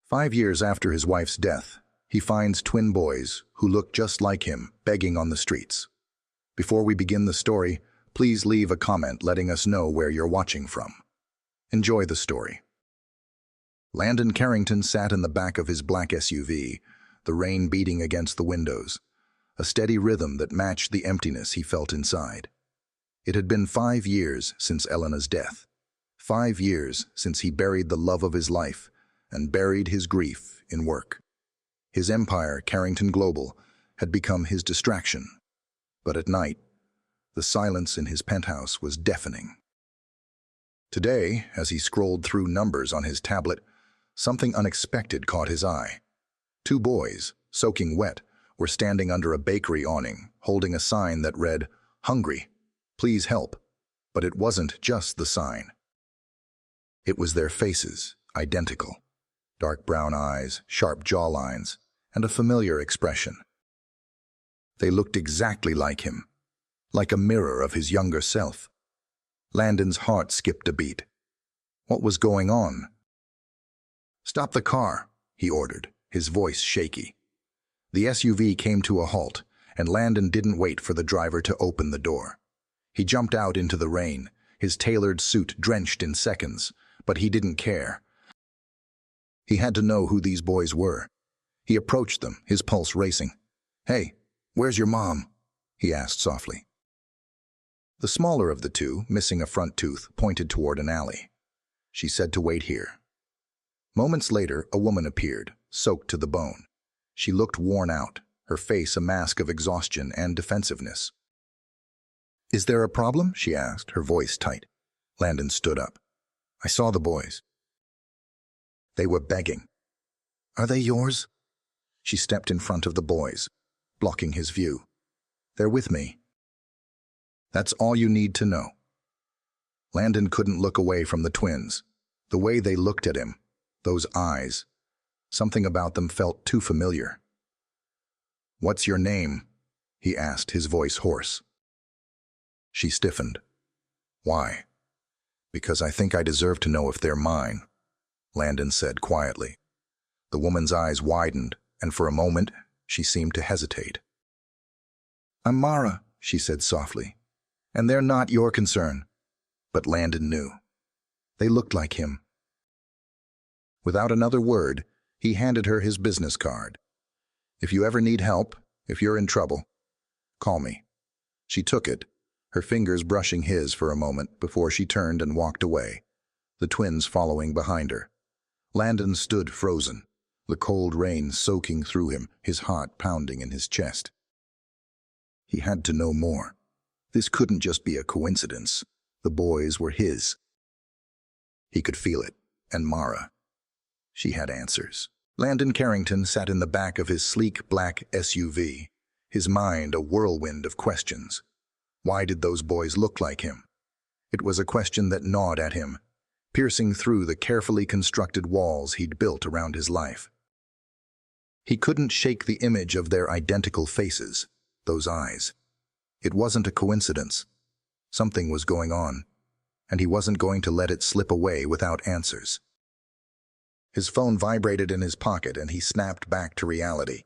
5 years after his wife's death, he finds twin boys who look just like him begging on the streets. Before we begin the story, please leave a comment letting us know where you're watching from. Enjoy the story. Landon Carrington sat in the back of his black SUV, the rain beating against the windows, a steady rhythm that matched the emptiness he felt inside. It had been 5 years since Elena's death. 5 years since he buried the love of his life and buried his grief in work. His empire, Carrington Global, had become his distraction. But at night, the silence in his penthouse was deafening. Today, as he scrolled through numbers on his tablet, something unexpected caught his eye. 2 boys, soaking wet, were standing under a bakery awning, holding a sign that read, "Hungry, please help." But it wasn't just the sign. It was their faces, identical. Dark brown eyes, sharp jawlines, and a familiar expression. They looked exactly like him, like a mirror of his younger self. Landon's heart skipped a beat. What was going on? "Stop the car," he ordered, his voice shaky. The SUV came to a halt, and Landon didn't wait for the driver to open the door. He jumped out into the rain, his tailored suit drenched in seconds, but he didn't care. He had to know who these boys were. He approached them, his pulse racing. "Hey, where's your mom?" he asked softly. The smaller of the two, missing a front tooth, pointed toward an alley. She said to wait here. Moments later, a woman appeared, soaked to the bone. She looked worn out, her face a mask of exhaustion and defensiveness. "Is there a problem?" she asked, her voice tight. Landon stood up. "I saw the boys. They were begging." "Are they yours?" She stepped in front of the boys, blocking his view. "They're with me." That's all you need to know. Landon couldn't look away from the twins. The way they looked at him, those eyes, something about them felt too familiar. "What's your name?" he asked, his voice hoarse. She stiffened. "Why?" "Because I think I deserve to know if they're mine," Landon said quietly. The woman's eyes widened, and for a moment, she seemed to hesitate. "I'm Mara," she said softly, "and they're not your concern." But Landon knew. They looked like him. Without another word, he handed her his business card. "If you ever need help, if you're in trouble, call me." She took it, her fingers brushing his for a moment before she turned and walked away, the twins following behind her. Landon stood frozen, the cold rain soaking through him, his heart pounding in his chest. He had to know more. This couldn't just be a coincidence. The boys were his. He could feel it, and Mara. She had answers. Landon Carrington sat in the back of his sleek black SUV, his mind a whirlwind of questions. Why did those boys look like him? It was a question that gnawed at him, piercing through the carefully constructed walls he'd built around his life. He couldn't shake the image of their identical faces, those eyes. It wasn't a coincidence. Something was going on, and he wasn't going to let it slip away without answers. His phone vibrated in his pocket, and he snapped back to reality.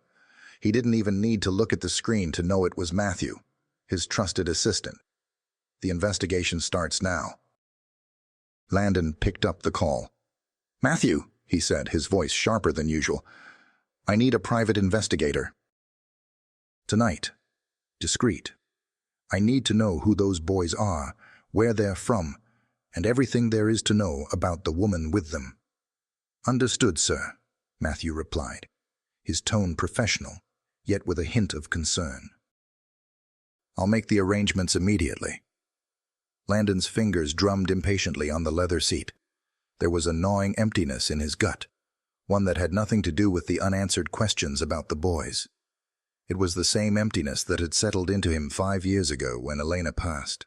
He didn't even need to look at the screen to know it was Matthew, his trusted assistant. "The investigation starts now." Landon picked up the call. "Matthew," he said, his voice sharper than usual, "I need a private investigator. Tonight. Discreet. I need to know who those boys are, where they're from, and everything there is to know about the woman with them." "Understood, sir," Matthew replied, his tone professional, yet with a hint of concern. "I'll make the arrangements immediately." Landon's fingers drummed impatiently on the leather seat. There was a gnawing emptiness in his gut, one that had nothing to do with the unanswered questions about the boys. It was the same emptiness that had settled into him 5 years ago when Elena passed.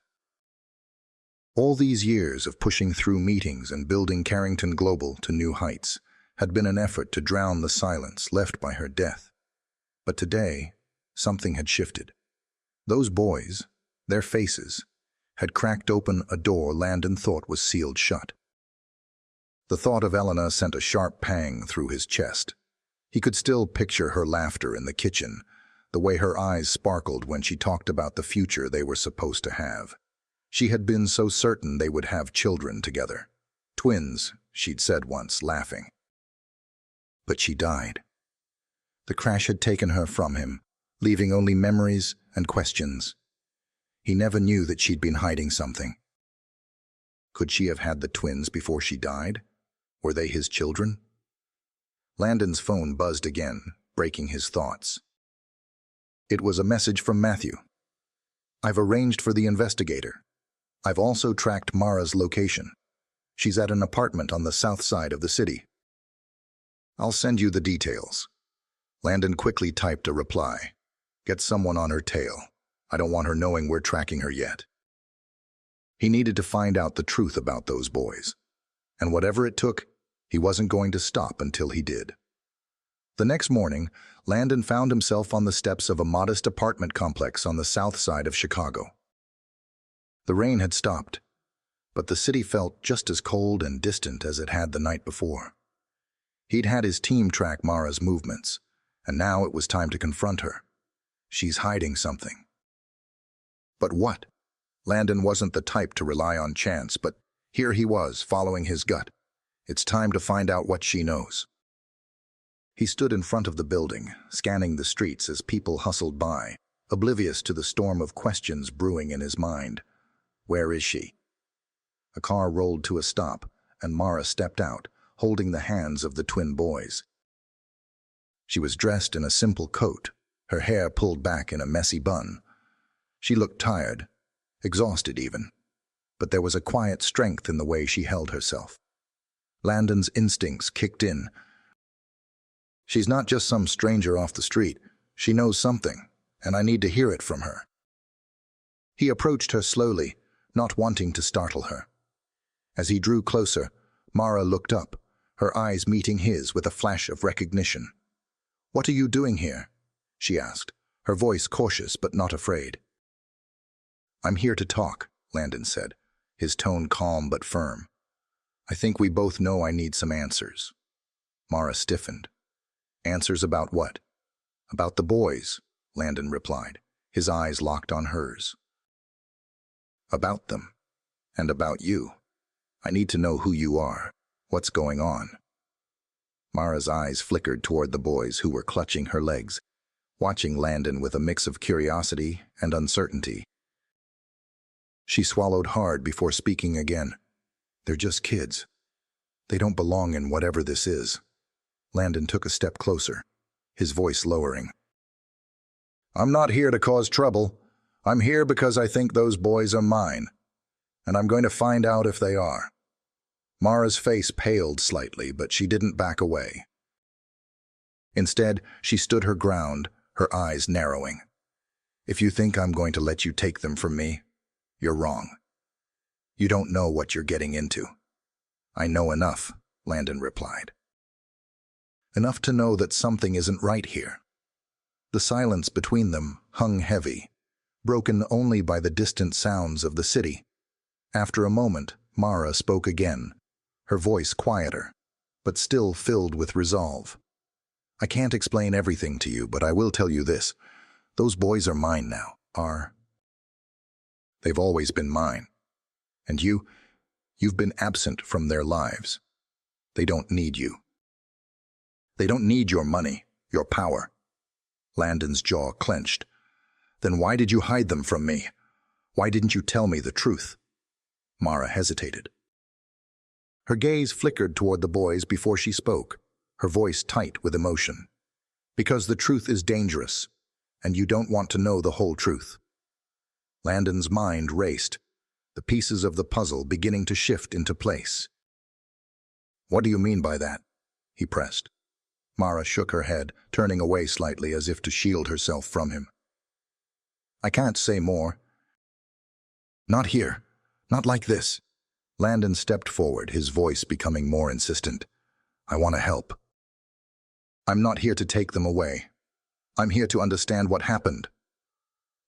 All these years of pushing through meetings and building Carrington Global to new heights had been an effort to drown the silence left by her death. But today, something had shifted. Those boys, their faces, had cracked open a door Landon thought was sealed shut. The thought of Elena sent a sharp pang through his chest. He could still picture her laughter in the kitchen, the way her eyes sparkled when she talked about the future they were supposed to have. She had been so certain they would have children together. Twins, she'd said once, laughing. But she died. The crash had taken her from him, leaving only memories and questions. He never knew that she'd been hiding something. Could she have had the twins before she died? Were they his children? Landon's phone buzzed again, breaking his thoughts. It was a message from Matthew. "I've arranged for the investigator. I've also tracked Mara's location. She's at an apartment on the south side of the city. I'll send you the details." Landon quickly typed a reply. "Get someone on her tail. I don't want her knowing we're tracking her yet." He needed to find out the truth about those boys. And whatever it took, he wasn't going to stop until he did. The next morning, Landon found himself on the steps of a modest apartment complex on the south side of Chicago. The rain had stopped, but the city felt just as cold and distant as it had the night before. He'd had his team track Mara's movements, and now it was time to confront her. She's hiding something. But what? Landon wasn't the type to rely on chance, but here he was, following his gut. It's time to find out what she knows. He stood in front of the building, scanning the streets as people hustled by, oblivious to the storm of questions brewing in his mind. Where is she? A car rolled to a stop, and Mara stepped out, holding the hands of the twin boys. She was dressed in a simple coat, her hair pulled back in a messy bun. She looked tired, exhausted even, but there was a quiet strength in the way she held herself. Landon's instincts kicked in. She's not just some stranger off the street. She knows something, and I need to hear it from her. He approached her slowly, not wanting to startle her. As he drew closer, Mara looked up, her eyes meeting his with a flash of recognition. "What are you doing here?" she asked, her voice cautious but not afraid. "I'm here to talk," Landon said, his tone calm but firm. "I think we both know I need some answers." Mara stiffened. "Answers about what?" "About the boys," Landon replied, his eyes locked on hers. "About them. And about you. I need to know who you are, what's going on." Mara's eyes flickered toward the boys who were clutching her legs, watching Landon with a mix of curiosity and uncertainty. She swallowed hard before speaking again. "They're just kids. They don't belong in whatever this is." Landon took a step closer, his voice lowering. "I'm not here to cause trouble. I'm here because I think those boys are mine, and I'm going to find out if they are." Mara's face paled slightly, but she didn't back away. Instead, she stood her ground, her eyes narrowing. "If you think I'm going to let you take them from me, you're wrong. You don't know what you're getting into." "I know enough," Landon replied. "Enough to know that something isn't right here." The silence between them hung heavy, broken only by the distant sounds of the city. After a moment, Mara spoke again, her voice quieter, but still filled with resolve. "I can't explain everything to you, but I will tell you this. Those boys are mine now, They've always been mine. And you've been absent from their lives. They don't need you. They don't need your money, your power." Landon's jaw clenched. "Then why did you hide them from me? Why didn't you tell me the truth?" Mara hesitated. Her gaze flickered toward the boys before she spoke, her voice tight with emotion. "Because the truth is dangerous, and you don't want to know the whole truth." Landon's mind raced, the pieces of the puzzle beginning to shift into place. "What do you mean by that?" he pressed. Mara shook her head, turning away slightly as if to shield herself from him. "I can't say more." "Not here. Not like this." Landon stepped forward, his voice becoming more insistent. "I want to help. I'm not here to take them away. I'm here to understand what happened."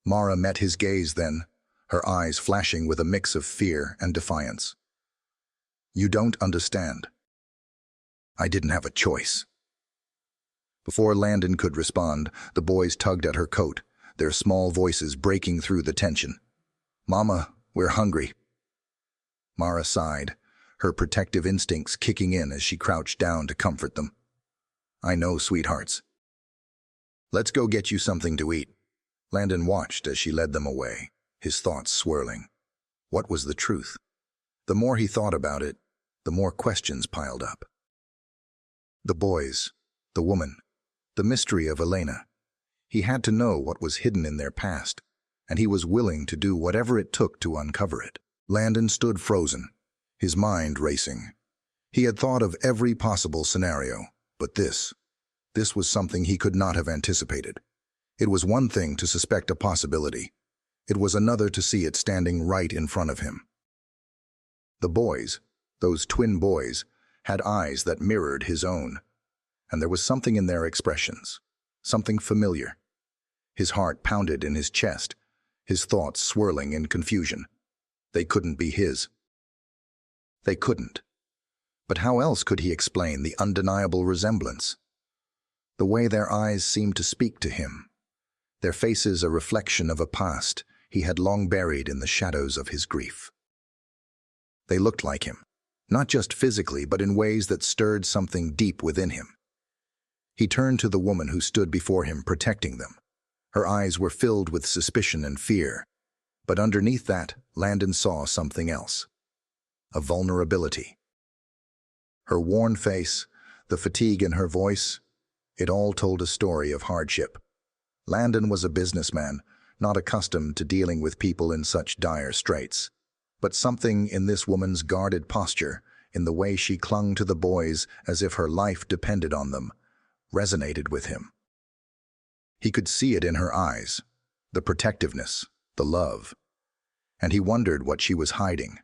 Mara met his gaze then, her eyes flashing with a mix of fear and defiance. "You don't understand." I didn't have a choice. Before Landon could respond, the boys tugged at her coat, their small voices breaking through the tension. "Mama, we're hungry." Mara sighed, her protective instincts kicking in as she crouched down to comfort them. "I know, sweethearts. Let's go get you something to eat." Landon watched as she led them away, his thoughts swirling. What was the truth? The more he thought about it, the more questions piled up. The boys, the woman, the mystery of Elena. He had to know what was hidden in their past, and he was willing to do whatever it took to uncover it. Landon stood frozen, his mind racing. He had thought of every possible scenario, but this was something he could not have anticipated. It was one thing to suspect a possibility. It was another to see it standing right in front of him. The boys, those twin boys, had eyes that mirrored his own, and there was something in their expressions, something familiar. His heart pounded in his chest, his thoughts swirling in confusion. They couldn't be his. They couldn't. But how else could he explain the undeniable resemblance? The way their eyes seemed to speak to him, their faces a reflection of a past he had long buried in the shadows of his grief. They looked like him, not just physically, but in ways that stirred something deep within him. He turned to the woman who stood before him, protecting them. Her eyes were filled with suspicion and fear, but underneath that, Landon saw something else. A vulnerability. Her worn face, the fatigue in her voice, it all told a story of hardship. Landon was a businessman, not accustomed to dealing with people in such dire straits. But something in this woman's guarded posture, in the way she clung to the boys as if her life depended on them, resonated with him. He could see it in her eyes, the protectiveness, the love. And he wondered what she was hiding.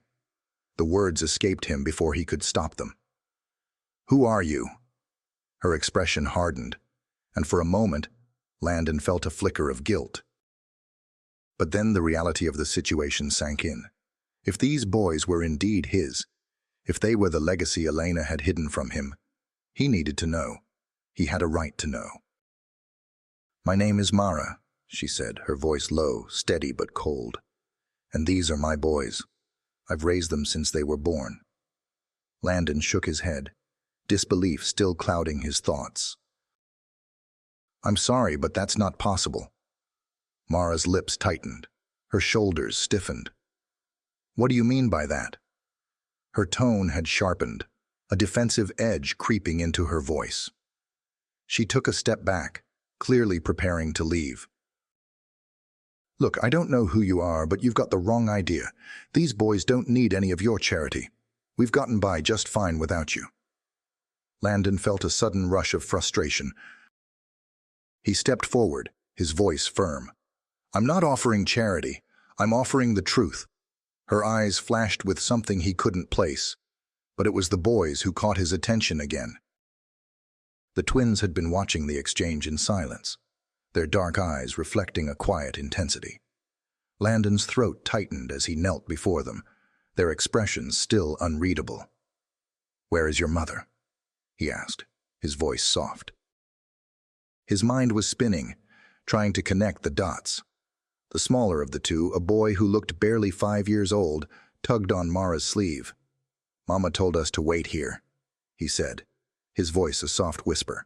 The words escaped him before he could stop them. "Who are you?" Her expression hardened, and for a moment, Landon felt a flicker of guilt. But then the reality of the situation sank in. If these boys were indeed his, if they were the legacy Elena had hidden from him, he needed to know. He had a right to know. "My name is Mara," she said, her voice low, steady but cold. "And these are my boys. I've raised them since they were born." Landon shook his head, disbelief still clouding his thoughts. "I'm sorry, but that's not possible." Mara's lips tightened, her shoulders stiffened. "What do you mean by that?" Her tone had sharpened, a defensive edge creeping into her voice. She took a step back, clearly preparing to leave. "Look, I don't know who you are, but you've got the wrong idea. These boys don't need any of your charity. We've gotten by just fine without you." Landon felt a sudden rush of frustration. He stepped forward, his voice firm. "I'm not offering charity. I'm offering the truth." Her eyes flashed with something he couldn't place, but it was the boys who caught his attention again. The twins had been watching the exchange in silence, their dark eyes reflecting a quiet intensity. Landon's throat tightened as he knelt before them, their expressions still unreadable. "Where is your mother?" he asked, his voice soft. His mind was spinning, trying to connect the dots. The smaller of the two, a boy who looked barely 5 years old, tugged on Mara's sleeve. "Mama told us to wait here," he said, his voice a soft whisper.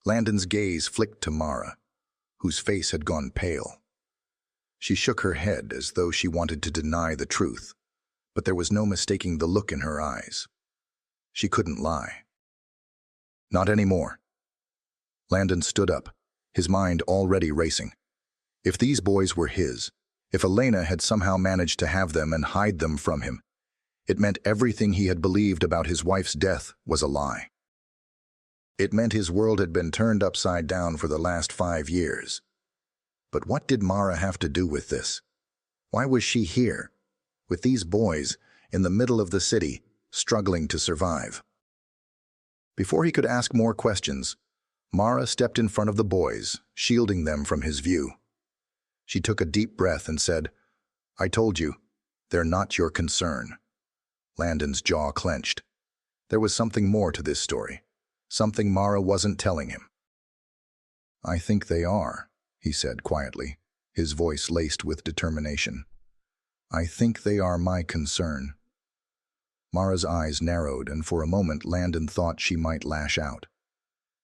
Landon's gaze flicked to Mara, whose face had gone pale. She shook her head as though she wanted to deny the truth, but there was no mistaking the look in her eyes. She couldn't lie. "Not anymore." Landon stood up, his mind already racing. If these boys were his, if Elena had somehow managed to have them and hide them from him, it meant everything he had believed about his wife's death was a lie. It meant his world had been turned upside down for the last 5 years. But what did Mara have to do with this? Why was she here, with these boys, in the middle of the city, struggling to survive? Before he could ask more questions, Mara stepped in front of the boys, shielding them from his view. She took a deep breath and said, "I told you, they're not your concern." Landon's jaw clenched. There was something more to this story, something Mara wasn't telling him. "I think they are," he said quietly, his voice laced with determination. "I think they are my concern." Mara's eyes narrowed, and for a moment Landon thought she might lash out.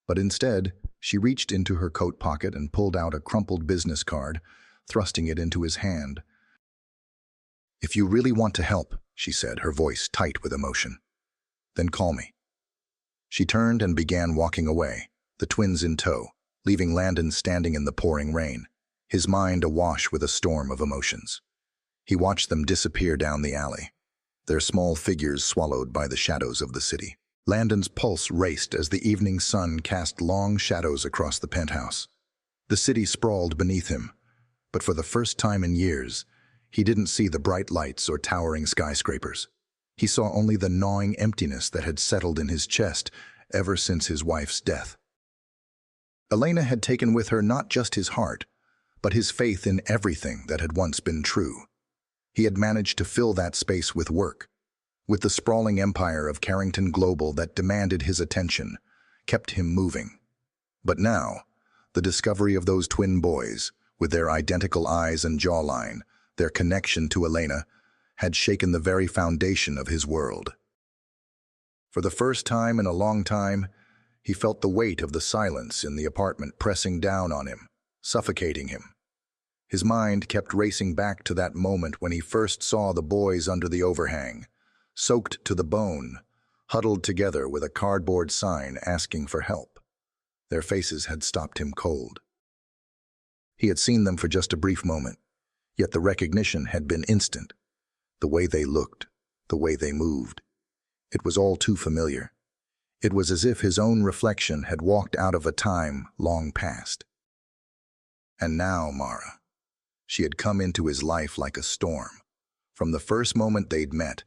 But instead, she reached into her coat pocket and pulled out a crumpled business card, thrusting it into his hand. "If you really want to help," she said, her voice tight with emotion, "then call me." She turned and began walking away, the twins in tow, leaving Landon standing in the pouring rain, his mind awash with a storm of emotions. He watched them disappear down the alley, their small figures swallowed by the shadows of the city. Landon's pulse raced as the evening sun cast long shadows across the penthouse. The city sprawled beneath him, but for the first time in years, he didn't see the bright lights or towering skyscrapers. He saw only the gnawing emptiness that had settled in his chest ever since his wife's death. Elena had taken with her not just his heart, but his faith in everything that had once been true. He had managed to fill that space with work, with the sprawling empire of Carrington Global that demanded his attention, kept him moving. But now, the discovery of those twin boys, with their identical eyes and jawline, their connection to Elena, had shaken the very foundation of his world. For the first time in a long time, he felt the weight of the silence in the apartment pressing down on him, suffocating him. His mind kept racing back to that moment when he first saw the boys under the overhang, soaked to the bone, huddled together with a cardboard sign asking for help. Their faces had stopped him cold. He had seen them for just a brief moment, yet the recognition had been instant. The way they looked, the way they moved. It was all too familiar. It was as if his own reflection had walked out of a time long past. And now Mara. She had come into his life like a storm. From the first moment they'd met,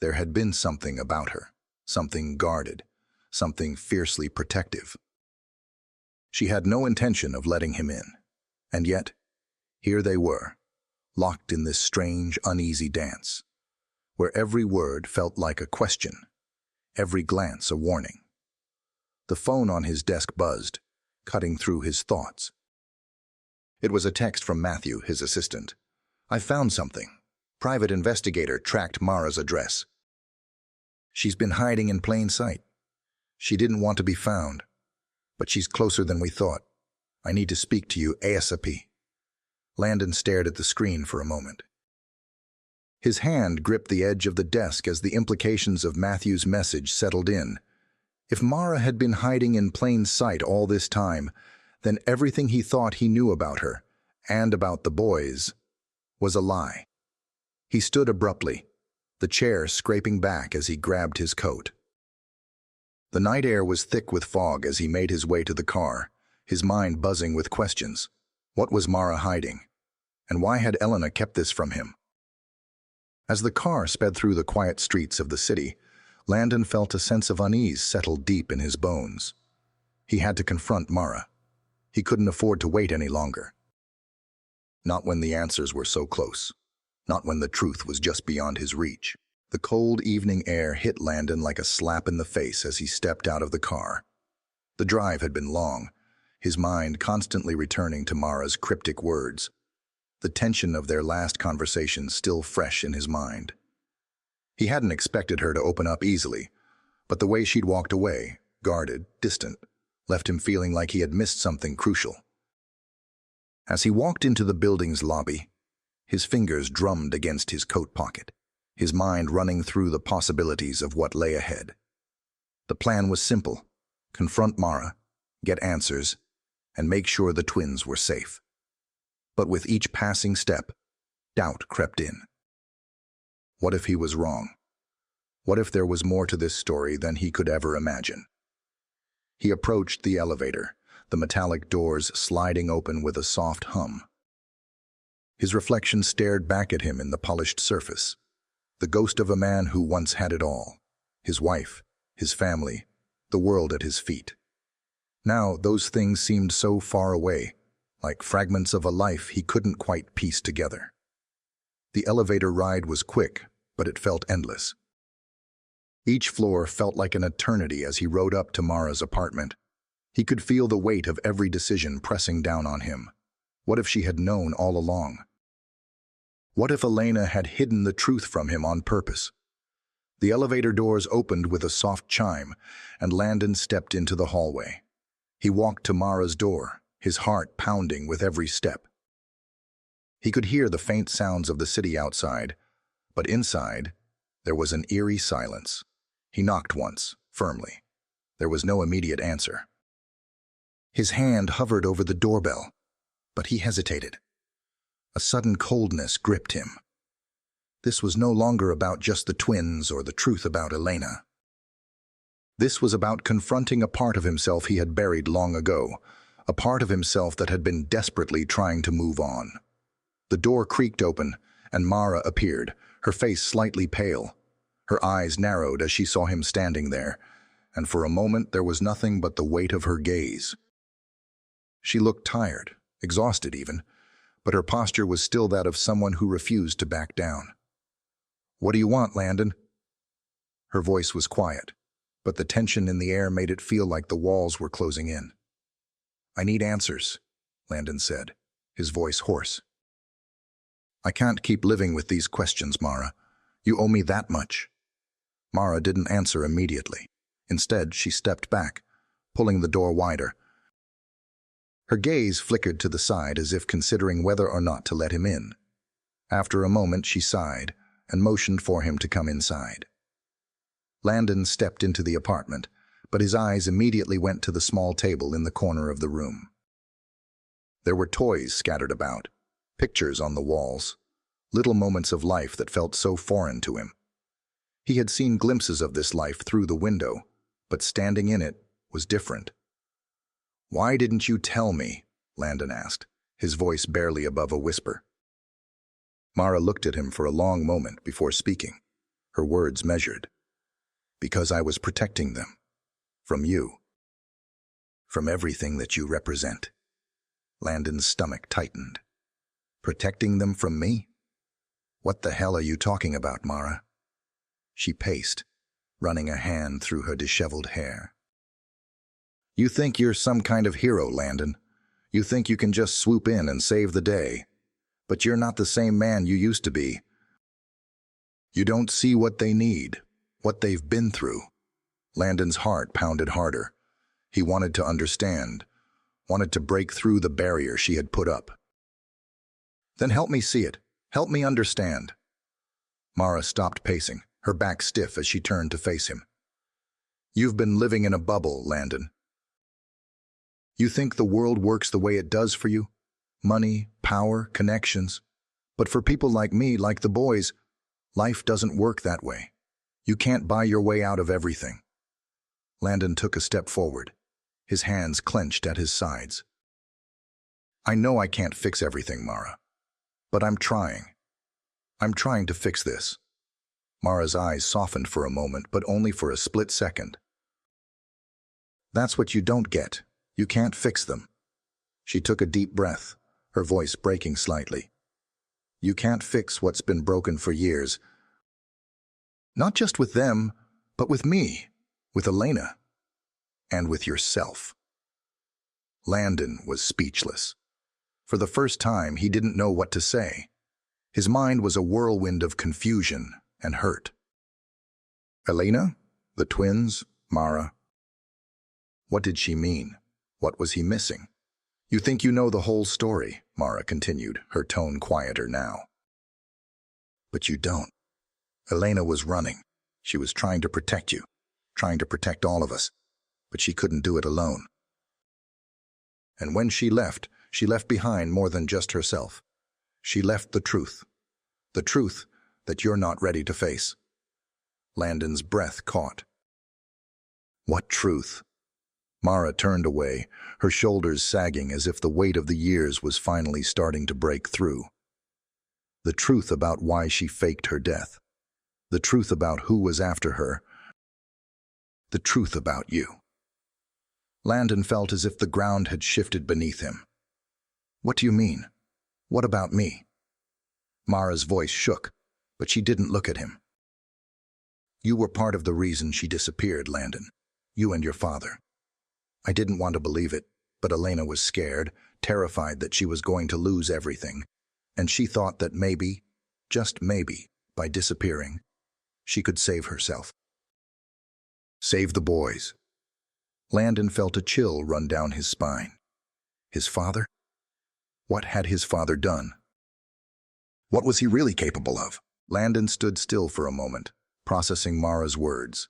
there had been something about her, something guarded, something fiercely protective. She had no intention of letting him in, and yet, here they were, locked in this strange, uneasy dance, where every word felt like a question, every glance a warning. The phone on his desk buzzed, cutting through his thoughts. It was a text from Matthew, his assistant. "I found something. Private investigator tracked Mara's address. She's been hiding in plain sight. She didn't want to be found, but she's closer than we thought. I need to speak to you ASAP." Landon stared at the screen for a moment. His hand gripped the edge of the desk as the implications of Matthew's message settled in. If Mara had been hiding in plain sight all this time, then everything he thought he knew about her, and about the boys, was a lie. He stood abruptly, the chair scraping back as he grabbed his coat. The night air was thick with fog as he made his way to the car, his mind buzzing with questions. What was Mara hiding? And why had Elena kept this from him? As the car sped through the quiet streets of the city, Landon felt a sense of unease settle deep in his bones. He had to confront Mara. He couldn't afford to wait any longer. Not when the answers were so close. Not when the truth was just beyond his reach. The cold evening air hit Landon like a slap in the face as he stepped out of the car. The drive had been long, his mind constantly returning to Mara's cryptic words, the tension of their last conversation still fresh in his mind. He hadn't expected her to open up easily, but the way she'd walked away, guarded, distant, left him feeling like he had missed something crucial. As he walked into the building's lobby, his fingers drummed against his coat pocket, his mind running through the possibilities of what lay ahead. The plan was simple: confront Mara, get answers, and make sure the twins were safe. But with each passing step, doubt crept in. What if he was wrong? What if there was more to this story than he could ever imagine? He approached the elevator, the metallic doors sliding open with a soft hum. His reflection stared back at him in the polished surface, the ghost of a man who once had it all, his wife, his family, the world at his feet. Now those things seemed so far away, like fragments of a life he couldn't quite piece together. The elevator ride was quick, but it felt endless. Each floor felt like an eternity as he rode up to Mara's apartment. He could feel the weight of every decision pressing down on him. What if she had known all along? What if Elena had hidden the truth from him on purpose? The elevator doors opened with a soft chime, and Landon stepped into the hallway. He walked to Mara's door, his heart pounding with every step. He could hear the faint sounds of the city outside, but inside, there was an eerie silence. He knocked once, firmly. There was no immediate answer. His hand hovered over the doorbell, but he hesitated. A sudden coldness gripped him. This was no longer about just the twins or the truth about Elena. This was about confronting a part of himself he had buried long ago, a part of himself that had been desperately trying to move on. The door creaked open, and Mara appeared, her face slightly pale. Her eyes narrowed as she saw him standing there, and for a moment there was nothing but the weight of her gaze. She looked tired, exhausted even, but her posture was still that of someone who refused to back down. "What do you want, Landon?" Her voice was quiet, but the tension in the air made it feel like the walls were closing in. "I need answers," Landon said, his voice hoarse. "I can't keep living with these questions, Mara. You owe me that much." Mara didn't answer immediately. Instead, she stepped back, pulling the door wider. Her gaze flickered to the side as if considering whether or not to let him in. After a moment, she sighed and motioned for him to come inside. Landon stepped into the apartment, but his eyes immediately went to the small table in the corner of the room. There were toys scattered about, pictures on the walls, little moments of life that felt so foreign to him. He had seen glimpses of this life through the window, but standing in it was different. "Why didn't you tell me?" Landon asked, his voice barely above a whisper. Mara looked at him for a long moment before speaking, her words measured. "Because I was protecting them. From you. From everything that you represent." Landon's stomach tightened. "Protecting them from me? What the hell are you talking about, Mara?" She paced, running a hand through her disheveled hair. "You think you're some kind of hero, Landon. You think you can just swoop in and save the day. But you're not the same man you used to be. You don't see what they need, what they've been through." Landon's heart pounded harder. He wanted to understand, wanted to break through the barrier she had put up. "Then help me see it. Help me understand." Mara stopped pacing, her back stiff as she turned to face him. "You've been living in a bubble, Landon. You think the world works the way it does for you? Money, power, connections. But for people like me, like the boys, life doesn't work that way. You can't buy your way out of everything." Landon took a step forward, his hands clenched at his sides. "I know I can't fix everything, Mara. But I'm trying. I'm trying to fix this." Mara's eyes softened for a moment, but only for a split second. "That's what you don't get. You can't fix them." She took a deep breath, her voice breaking slightly. "You can't fix what's been broken for years. Not just with them, but with me, with Elena, and with yourself." Landon was speechless. For the first time, he didn't know what to say. His mind was a whirlwind of confusion and hurt. Elena? The twins? Mara? What did she mean? What was he missing? "You think you know the whole story," Mara continued, her tone quieter now. "But you don't. Elena was running. She was trying to protect you, trying to protect all of us, but she couldn't do it alone. And when she left behind more than just herself. She left the truth that you're not ready to face." Landon's breath caught. "What truth?" Mara turned away, her shoulders sagging as if the weight of the years was finally starting to break through. The truth about why she faked her death. The truth about who was after her. The truth about you. Landon felt as if the ground had shifted beneath him. "What do you mean? What about me?" Mara's voice shook, but she didn't look at him. You were part of the reason she disappeared, Landon. You and your father. I didn't want to believe it, but Elena was scared, terrified that she was going to lose everything, and she thought that maybe, just maybe, by disappearing, she could save herself. Save the boys. Landon felt a chill run down his spine. His father? What had his father done? What was he really capable of? Landon stood still for a moment, processing Mara's words.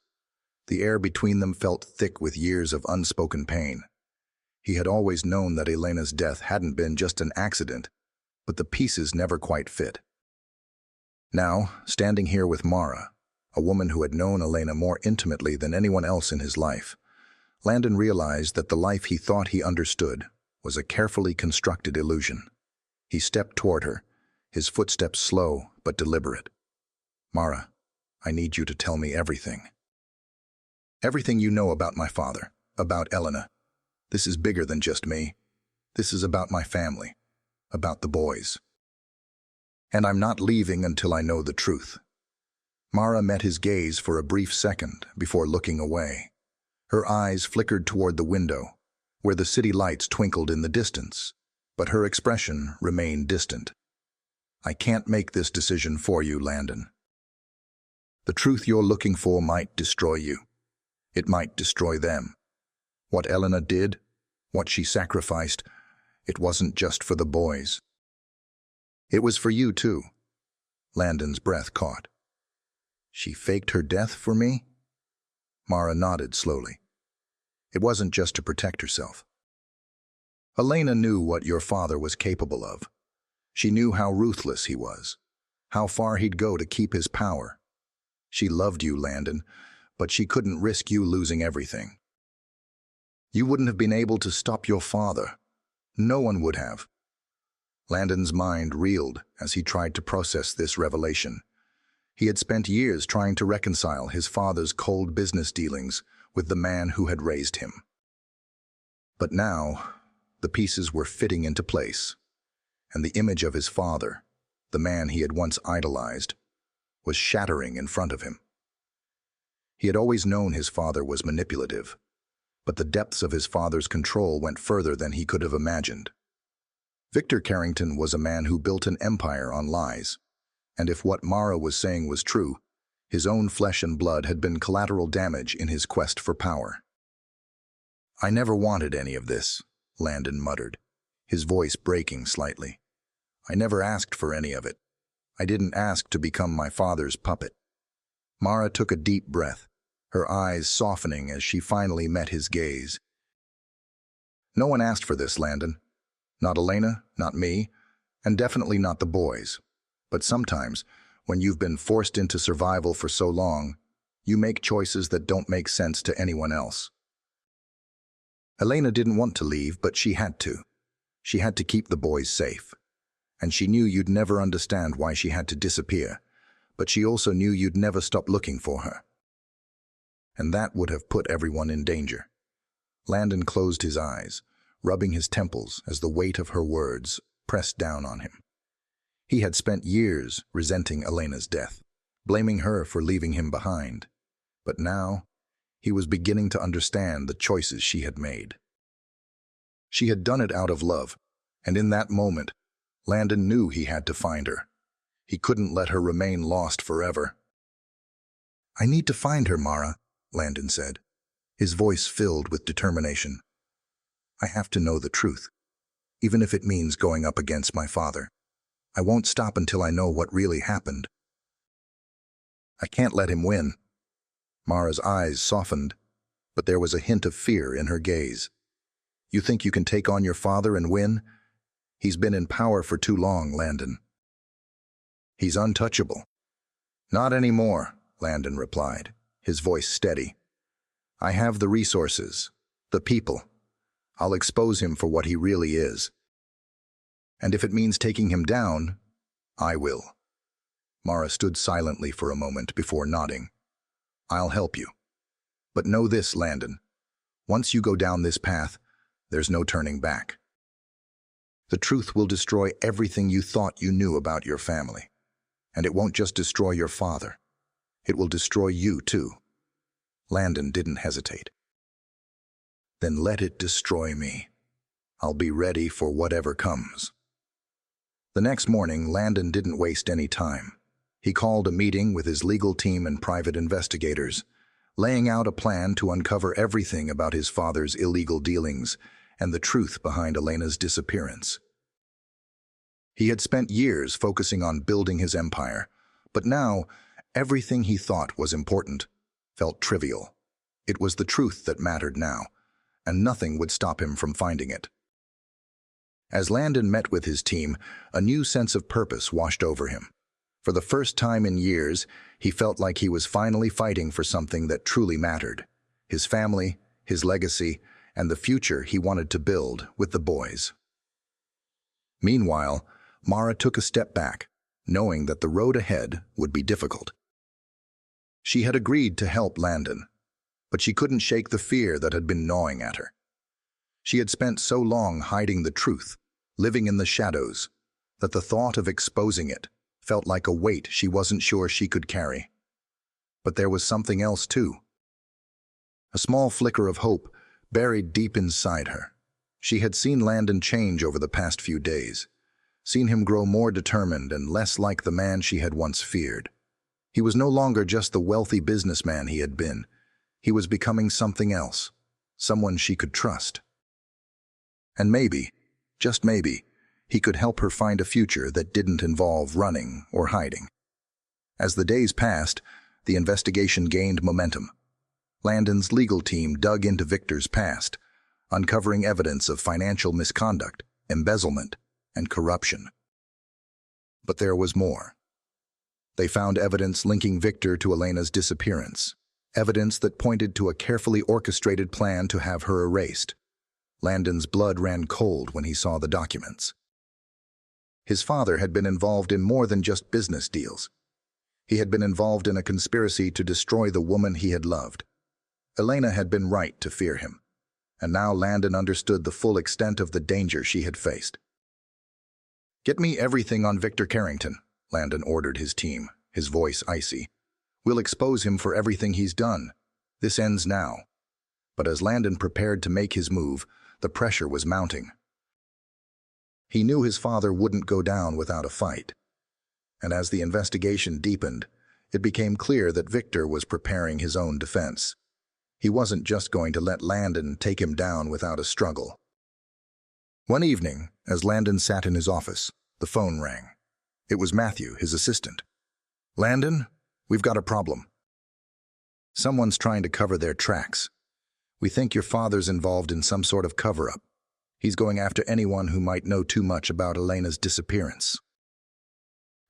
The air between them felt thick with years of unspoken pain. He had always known that Elena's death hadn't been just an accident, but the pieces never quite fit. Now, standing here with Mara, a woman who had known Elena more intimately than anyone else in his life, Landon realized that the life he thought he understood was a carefully constructed illusion. He stepped toward her, his footsteps slow but deliberate. Mara, I need you to tell me everything. Everything you know about my father, about Elena. This is bigger than just me. This is about my family, about the boys. And I'm not leaving until I know the truth. Mara met his gaze for a brief second before looking away. Her eyes flickered toward the window, where the city lights twinkled in the distance, but her expression remained distant. I can't make this decision for you, Landon. The truth you're looking for might destroy you. It might destroy them. What Elena did, what she sacrificed, it wasn't just for the boys. It was for you, too. Landon's breath caught. She faked her death for me? Mara nodded slowly. It wasn't just to protect herself. Elena knew what your father was capable of. She knew how ruthless he was, how far he'd go to keep his power. She loved you, Landon, but she couldn't risk you losing everything. You wouldn't have been able to stop your father. No one would have. Landon's mind reeled as he tried to process this revelation. He had spent years trying to reconcile his father's cold business dealings with the man who had raised him. But now, the pieces were fitting into place, and the image of his father, the man he had once idolized, was shattering in front of him. He had always known his father was manipulative, but the depths of his father's control went further than he could have imagined. Victor Carrington was a man who built an empire on lies, and if what Mara was saying was true, his own flesh and blood had been collateral damage in his quest for power. I never wanted any of this, Landon muttered, his voice breaking slightly. I never asked for any of it. I didn't ask to become my father's puppet. Mara took a deep breath, her eyes softening as she finally met his gaze. No one asked for this, Landon. Not Elena, not me, and definitely not the boys. But sometimes, when you've been forced into survival for so long, you make choices that don't make sense to anyone else. Elena didn't want to leave, but she had to. She had to keep the boys safe. And she knew you'd never understand why she had to disappear, but she also knew you'd never stop looking for her. And that would have put everyone in danger. Landon closed his eyes, rubbing his temples as the weight of her words pressed down on him. He had spent years resenting Elena's death, blaming her for leaving him behind. But now, he was beginning to understand the choices she had made. She had done it out of love, and in that moment, Landon knew he had to find her. He couldn't let her remain lost forever. I need to find her, Mara, Landon said, his voice filled with determination. I have to know the truth, even if it means going up against my father. I won't stop until I know what really happened. I can't let him win. Mara's eyes softened, but there was a hint of fear in her gaze. You think you can take on your father and win? He's been in power for too long, Landon. He's untouchable. Not anymore, Landon replied, his voice steady. I have the resources, the people. I'll expose him for what he really is. And if it means taking him down, I will. Mara stood silently for a moment before nodding. I'll help you. But know this, Landon. Once you go down this path, there's no turning back. The truth will destroy everything you thought you knew about your family. And it won't just destroy your father. It will destroy you too. Landon didn't hesitate. Then let it destroy me. I'll be ready for whatever comes. The next morning, Landon didn't waste any time. He called a meeting with his legal team and private investigators, laying out a plan to uncover everything about his father's illegal dealings and the truth behind Elena's disappearance. He had spent years focusing on building his empire, but now everything he thought was important felt trivial. It was the truth that mattered now, and nothing would stop him from finding it. As Landon met with his team, a new sense of purpose washed over him. For the first time in years, he felt like he was finally fighting for something that truly mattered: his family, his legacy, and the future he wanted to build with the boys. Meanwhile, Mara took a step back, knowing that the road ahead would be difficult. She had agreed to help Landon, but she couldn't shake the fear that had been gnawing at her. She had spent so long hiding the truth, living in the shadows, that the thought of exposing it felt like a weight she wasn't sure she could carry. But there was something else too. A small flicker of hope buried deep inside her. She had seen Landon change over the past few days, seen him grow more determined and less like the man she had once feared. He was no longer just the wealthy businessman he had been. He was becoming something else, someone she could trust. And maybe, just maybe, he could help her find a future that didn't involve running or hiding. As the days passed, the investigation gained momentum. Landon's legal team dug into Victor's past, uncovering evidence of financial misconduct, embezzlement, and corruption. But there was more. They found evidence linking Victor to Elena's disappearance, evidence that pointed to a carefully orchestrated plan to have her erased. Landon's blood ran cold when he saw the documents. His father had been involved in more than just business deals. He had been involved in a conspiracy to destroy the woman he had loved. Elena had been right to fear him, and now Landon understood the full extent of the danger she had faced. "Get me everything on Victor Carrington," Landon ordered his team, his voice icy. "We'll expose him for everything he's done. This ends now." But as Landon prepared to make his move, the pressure was mounting. He knew his father wouldn't go down without a fight. And as the investigation deepened, it became clear that Victor was preparing his own defense. He wasn't just going to let Landon take him down without a struggle. One evening, as Landon sat in his office, the phone rang. It was Matthew, his assistant. "Landon, we've got a problem. Someone's trying to cover their tracks. We think your father's involved in some sort of cover-up. He's going after anyone who might know too much about Elena's disappearance.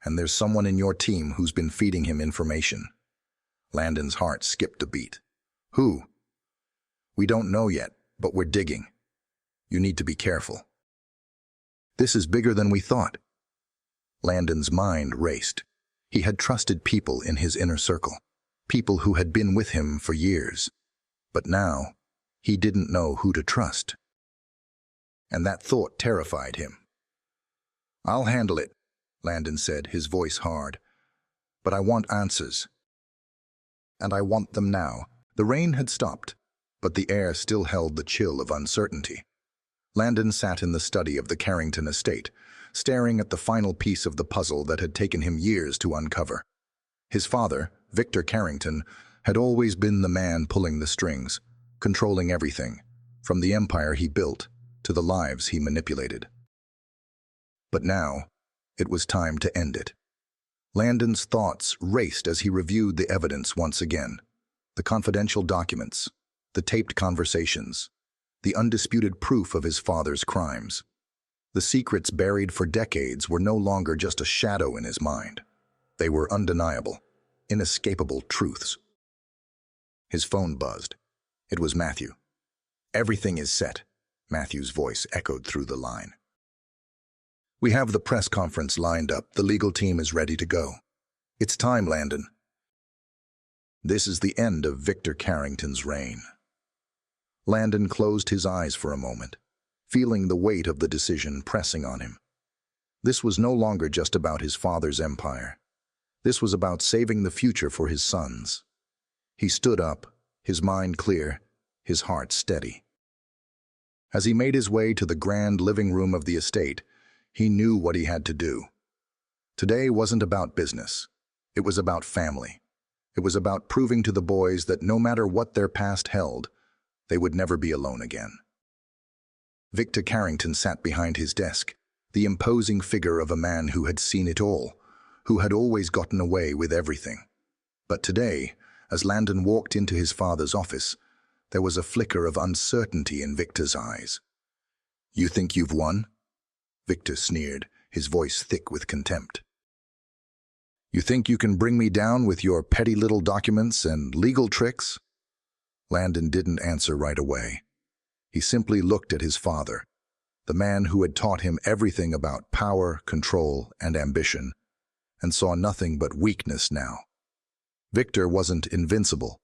And there's someone in your team who's been feeding him information." Landon's heart skipped a beat. "Who?" "We don't know yet, but we're digging. You need to be careful." "This is bigger than we thought." Landon's mind raced. He had trusted people in his inner circle, people who had been with him for years. But now, he didn't know who to trust. And that thought terrified him. "I'll handle it," Landon said, his voice hard. "But I want answers. And I want them now." The rain had stopped, but the air still held the chill of uncertainty. Landon sat in the study of the Carrington estate, staring at the final piece of the puzzle that had taken him years to uncover. His father, Victor Carrington, had always been the man pulling the strings, controlling everything, from the empire he built to the lives he manipulated. But now, it was time to end it. Landon's thoughts raced as he reviewed the evidence once again. The confidential documents, the taped conversations, the undisputed proof of his father's crimes. The secrets buried for decades were no longer just a shadow in his mind. They were undeniable, inescapable truths. His phone buzzed. It was Matthew. "Everything is set," Matthew's voice echoed through the line. "We have the press conference lined up. The legal team is ready to go. It's time, Landon." This is the end of Victor Carrington's reign. Landon closed his eyes for a moment, feeling the weight of the decision pressing on him. This was no longer just about his father's empire. This was about saving the future for his sons. He stood up, his mind clear, his heart steady. As he made his way to the grand living room of the estate, he knew what he had to do. Today wasn't about business. It was about family. It was about proving to the boys that no matter what their past held, they would never be alone again. Victor Carrington sat behind his desk, the imposing figure of a man who had seen it all, who had always gotten away with everything. But today, as Landon walked into his father's office, there was a flicker of uncertainty in Victor's eyes. "You think you've won?" Victor sneered, his voice thick with contempt. "You think you can bring me down with your petty little documents and legal tricks?" Landon didn't answer right away. He simply looked at his father, the man who had taught him everything about power, control, and ambition, and saw nothing but weakness now. Victor wasn't invincible.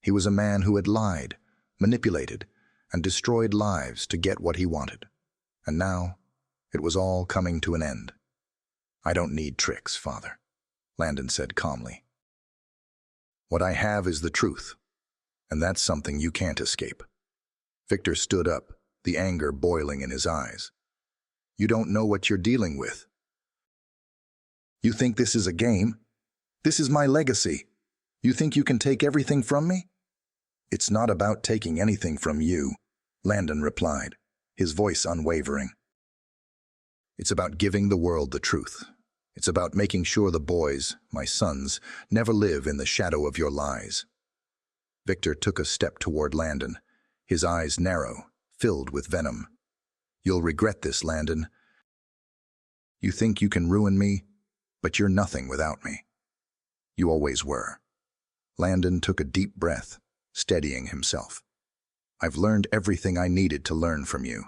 He was a man who had lied, manipulated, and destroyed lives to get what he wanted. And now, it was all coming to an end. "I don't need tricks, Father," Landon said calmly. "What I have is the truth, and that's something you can't escape." Victor stood up, the anger boiling in his eyes. "You don't know what you're dealing with. You think this is a game? This is my legacy. You think you can take everything from me?" "It's not about taking anything from you," Landon replied, his voice unwavering. "It's about giving the world the truth. It's about making sure the boys, my sons, never live in the shadow of your lies." Victor took a step toward Landon, his eyes narrow, filled with venom. "You'll regret this, Landon. You think you can ruin me, but you're nothing without me. You always were." Landon took a deep breath, steadying himself. "I've learned everything I needed to learn from you.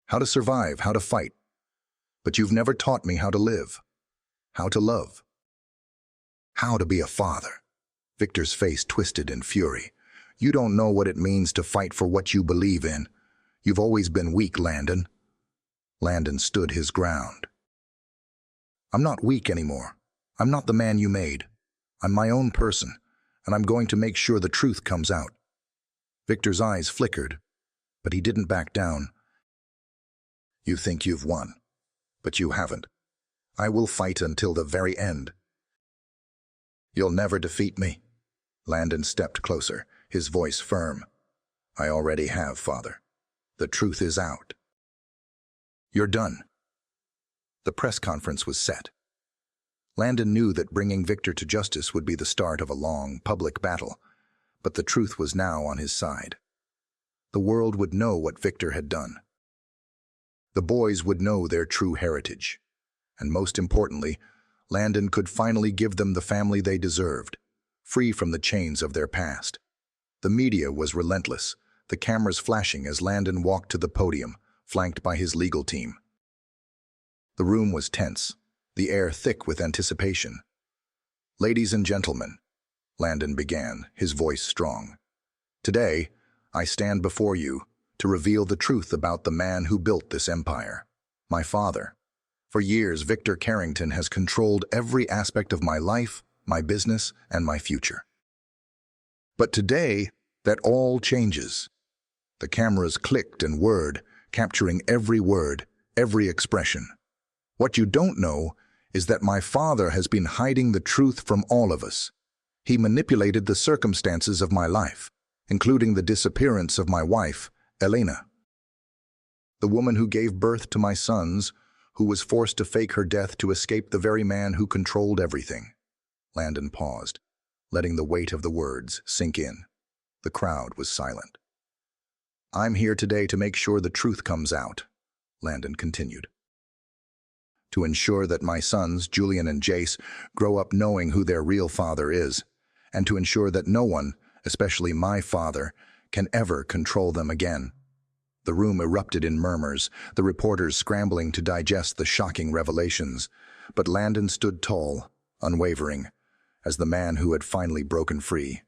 How to survive, how to fight. But you've never taught me how to live, how to love, how to be a father." Victor's face twisted in fury. "You don't know what it means to fight for what you believe in. You've always been weak, Landon." Landon stood his ground. "I'm not weak anymore. I'm not the man you made. I'm my own person, and I'm going to make sure the truth comes out." Victor's eyes flickered, but he didn't back down. "You think you've won, but you haven't. I will fight until the very end." "You'll never defeat me." Landon stepped closer, his voice firm. "I already have, Father. The truth is out. You're done." The press conference was set. Landon knew that bringing Victor to justice would be the start of a long, public battle, but the truth was now on his side. The world would know what Victor had done. The boys would know their true heritage. And most importantly, Landon could finally give them the family they deserved, free from the chains of their past. The media was relentless, the cameras flashing as Landon walked to the podium, flanked by his legal team. The room was tense, the air thick with anticipation. "Ladies and gentlemen," Landon began, his voice strong. "Today, I stand before you to reveal the truth about the man who built this empire, my father. For years, Victor Carrington has controlled every aspect of my life, my business, and my future. But today, that all changes." The cameras clicked and whirred, capturing every word, every expression. "What you don't know is that my father has been hiding the truth from all of us. He manipulated the circumstances of my life, including the disappearance of my wife, Elena. The woman who gave birth to my sons, who was forced to fake her death to escape the very man who controlled everything." Landon paused, letting the weight of the words sink in. The crowd was silent. "I'm here today to make sure the truth comes out," Landon continued. "To ensure that my sons, Julian and Jace, grow up knowing who their real father is, and to ensure that no one, especially my father, can ever control them again." The room erupted in murmurs, the reporters scrambling to digest the shocking revelations, but Landon stood tall, unwavering, as the man who had finally broken free.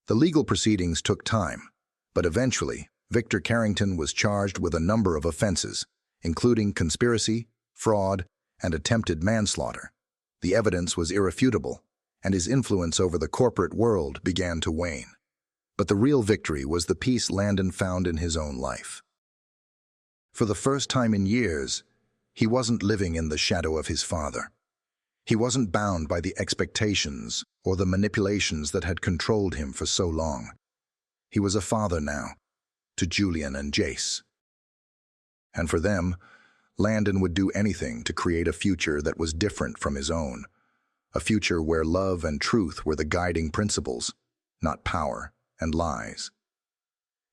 The legal proceedings took time, but eventually, Victor Carrington was charged with a number of offenses, including conspiracy, fraud, and attempted manslaughter. The evidence was irrefutable, and his influence over the corporate world began to wane. But the real victory was the peace Landon found in his own life. For the first time in years, he wasn't living in the shadow of his father. He wasn't bound by the expectations or the manipulations that had controlled him for so long. He was a father now, to Julian and Jace. And for them, Landon would do anything to create a future that was different from his own, a future where love and truth were the guiding principles, not power and lies.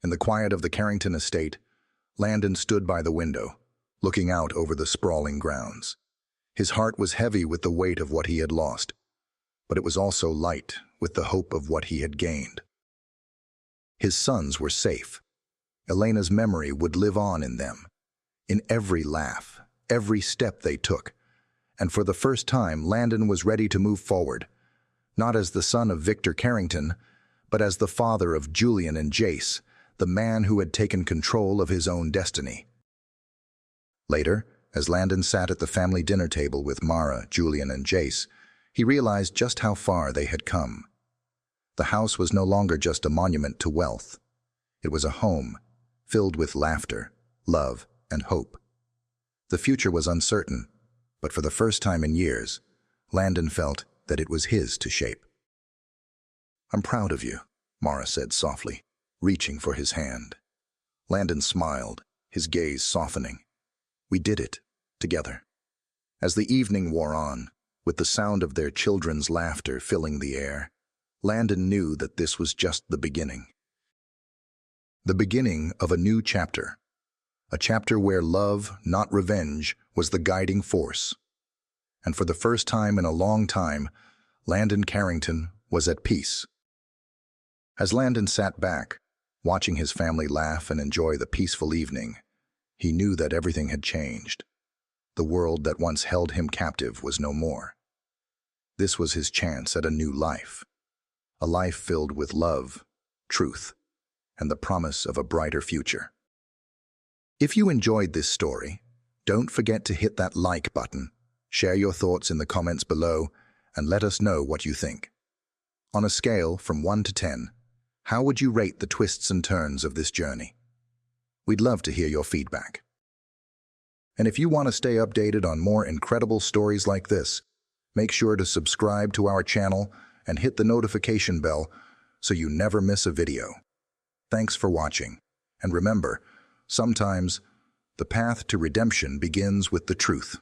In the quiet of the Carrington estate, Landon stood by the window, looking out over the sprawling grounds. His heart was heavy with the weight of what he had lost, but it was also light with the hope of what he had gained. His sons were safe. Elena's memory would live on in them, in every laugh, every step they took. And for the first time, Landon was ready to move forward, not as the son of Victor Carrington, but as the father of Julian and Jace, the man who had taken control of his own destiny. Later, as Landon sat at the family dinner table with Mara, Julian, and Jace, he realized just how far they had come. The house was no longer just a monument to wealth. It was a home, filled with laughter, love, and hope. The future was uncertain, but for the first time in years, Landon felt that it was his to shape. "I'm proud of you," Mara said softly, reaching for his hand. Landon smiled, his gaze softening. "We did it, together." As the evening wore on, with the sound of their children's laughter filling the air, Landon knew that this was just the beginning. The beginning of a new chapter. A chapter where love, not revenge, was the guiding force. And for the first time in a long time, Landon Carrington was at peace. As Landon sat back, watching his family laugh and enjoy the peaceful evening, he knew that everything had changed. The world that once held him captive was no more. This was his chance at a new life, a life filled with love, truth, and the promise of a brighter future. If you enjoyed this story, don't forget to hit that like button, share your thoughts in the comments below, and let us know what you think. On a scale from 1 to 10, how would you rate the twists and turns of this journey? We'd love to hear your feedback. And if you want to stay updated on more incredible stories like this, make sure to subscribe to our channel and hit the notification bell so you never miss a video. Thanks for watching, and remember, sometimes the path to redemption begins with the truth.